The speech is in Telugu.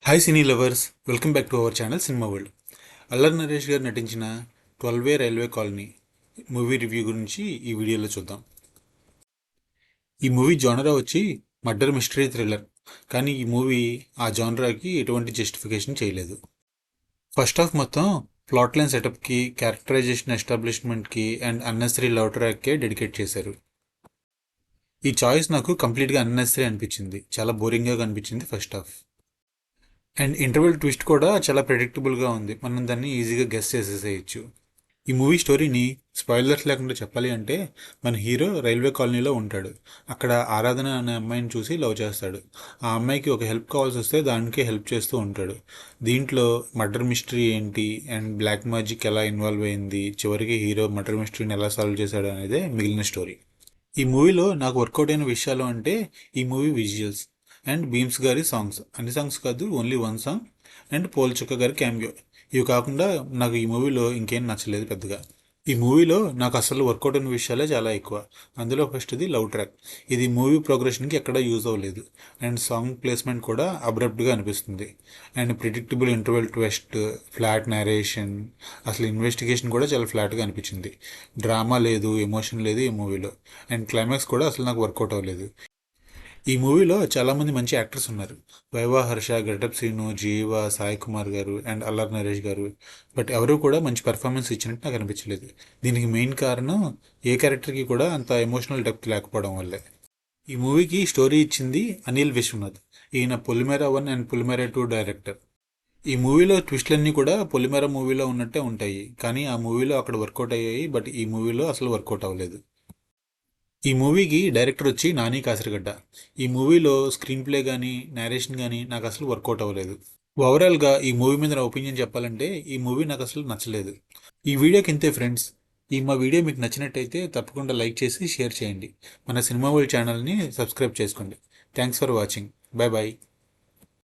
Hi cine lovers, welcome back to our channel cinema world. Allari Naresh గారు నటించిన 12 రైల్వే కాలనీ మూవీ రివ్యూ గురించి ఈ వీడియోలో చూద్దాం. ఈ మూవీ జానరా వచ్చి మర్డర్ మిస్టరీ థ్రిల్లర్, కానీ ఈ మూవీ ఆ జానరాకి ఎటువంటి జస్టిఫికేషన్ చేయలేదు. ఫస్ట్ హాఫ్ మొత్తం ప్లాట్ లైన్ సెటప్కి, క్యారెక్టరైజేషన్ ఎస్టాబ్లిష్మెంట్కి అండ్ అన్నెసరీ లవ్ ట్రాక్కే డెడికేట్ చేశారు. ఈ చాయిస్ నాకు కంప్లీట్గా అన్నెసరీ అనిపించింది. చాలా బోరింగ్గా కనిపించింది first half. And interval twist కూడా చాలా ప్రెడిక్టబుల్గా ఉంది. మనం దాన్ని ఈజీగా గెస్ చేసేసేయచ్చు. ఈ మూవీ స్టోరీని స్పాయిలర్స్ లేకుండా చెప్పాలి అంటే, మన హీరో రైల్వే కాలనీలో ఉంటాడు. అక్కడ ఆరాధన అనే అమ్మాయిని చూసి లవ్ చేస్తాడు. ఆ అమ్మాయికి ఒక హెల్ప్ కావాల్సి వస్తే దానికి హెల్ప్ చేస్తూ ఉంటాడు. దీంట్లో మర్డర్ మిస్టరీ ఏంటి అండ్ బ్లాక్ మ్యాజిక్ ఎలా ఇన్వాల్వ్ అయింది, చివరికి హీరో మర్డర్ మిస్టరీని ఎలా సాల్వ్ చేశాడు అనేదే మిగిలిన స్టోరీ. ఈ మూవీలో నాకు వర్కౌట్ అయిన విషయాలు అంటే ఈ మూవీ విజువల్స్ అండ్ బీమ్స్ గారి సాంగ్స్. అన్ని సాంగ్స్ కాదు, ఓన్లీ వన్ సాంగ్ అండ్ పోల్చుక్క గారి క్యామియో. ఇవి కాకుండా నాకు ఈ మూవీలో ఇంకేం నచ్చలేదు పెద్దగా. ఈ మూవీలో నాకు అసలు వర్కౌట్ అయిన విషయాలే చాలా ఎక్కువ. అందులో ఫస్ట్ది లవ్ ట్రాక్. ఇది మూవీ ప్రోగ్రెషన్కి ఎక్కడా యూజ్ అవ్వలేదు. అండ్ సాంగ్ ప్లేస్మెంట్ కూడా అబ్రప్ట్గా అనిపిస్తుంది. And predictable interval twist, flat narration, అసలు ఇన్వెస్టిగేషన్ కూడా చాలా ఫ్లాట్గా అనిపించింది. డ్రామా లేదు, ఎమోషన్ లేదు ఈ మూవీలో. అండ్ క్లైమాక్స్ కూడా అసలు నాకు వర్కౌట్ అవ్వలేదు. ఈ మూవీలో చాలామంది మంచి యాక్టర్స్ ఉన్నారు. వైవా హర్ష, గెటప్ శ్రీను, జీవ, సాయి కుమార్ గారు అండ్ అల్లరి నరేష్ గారు. బట్ ఎవరు కూడా మంచి పెర్ఫార్మెన్స్ ఇచ్చినట్టు నాకు అనిపించలేదు. దీనికి మెయిన్ కారణం ఏ క్యారెక్టర్కి కూడా అంత ఎమోషనల్ డెప్త్ లేకపోవడం వల్లే. ఈ మూవీకి స్టోరీ ఇచ్చింది అనిల్ విశ్వనాథ్. ఈయన పొలిమేర 1 అండ్ పొలిమేర 2 డైరెక్టర్. ఈ మూవీలో ట్విస్ట్లన్నీ కూడా పొలిమేర మూవీలో ఉన్నట్టే ఉంటాయి, కానీ ఆ మూవీలో అక్కడ వర్కౌట్ అయ్యాయి. బట్ ఈ మూవీలో అసలు వర్కౌట్ అవ్వలేదు. ఈ మూవీకి డైరెక్టర్ వచ్చి నాని కాసరగడ్డ. ఈ మూవీలో స్క్రీన్ ప్లే కానీ నేరేషన్ కానీ నాకు అసలు వర్కౌట్ అవ్వలేదు. ఓవరాల్గా ఈ మూవీ మీద నా ఒపీనియన్ చెప్పాలంటే ఈ మూవీ నాకు అసలు నచ్చలేదు. ఈ వీడియోకి ఇంతే ఫ్రెండ్స్. మా వీడియో మీకు నచ్చినట్టయితే తప్పకుండా లైక్ చేసి షేర్ చేయండి. మన సినిమా వరల్డ్ ఛానల్ని సబ్స్క్రైబ్ చేసుకోండి. Thanks for watching. Bye bye.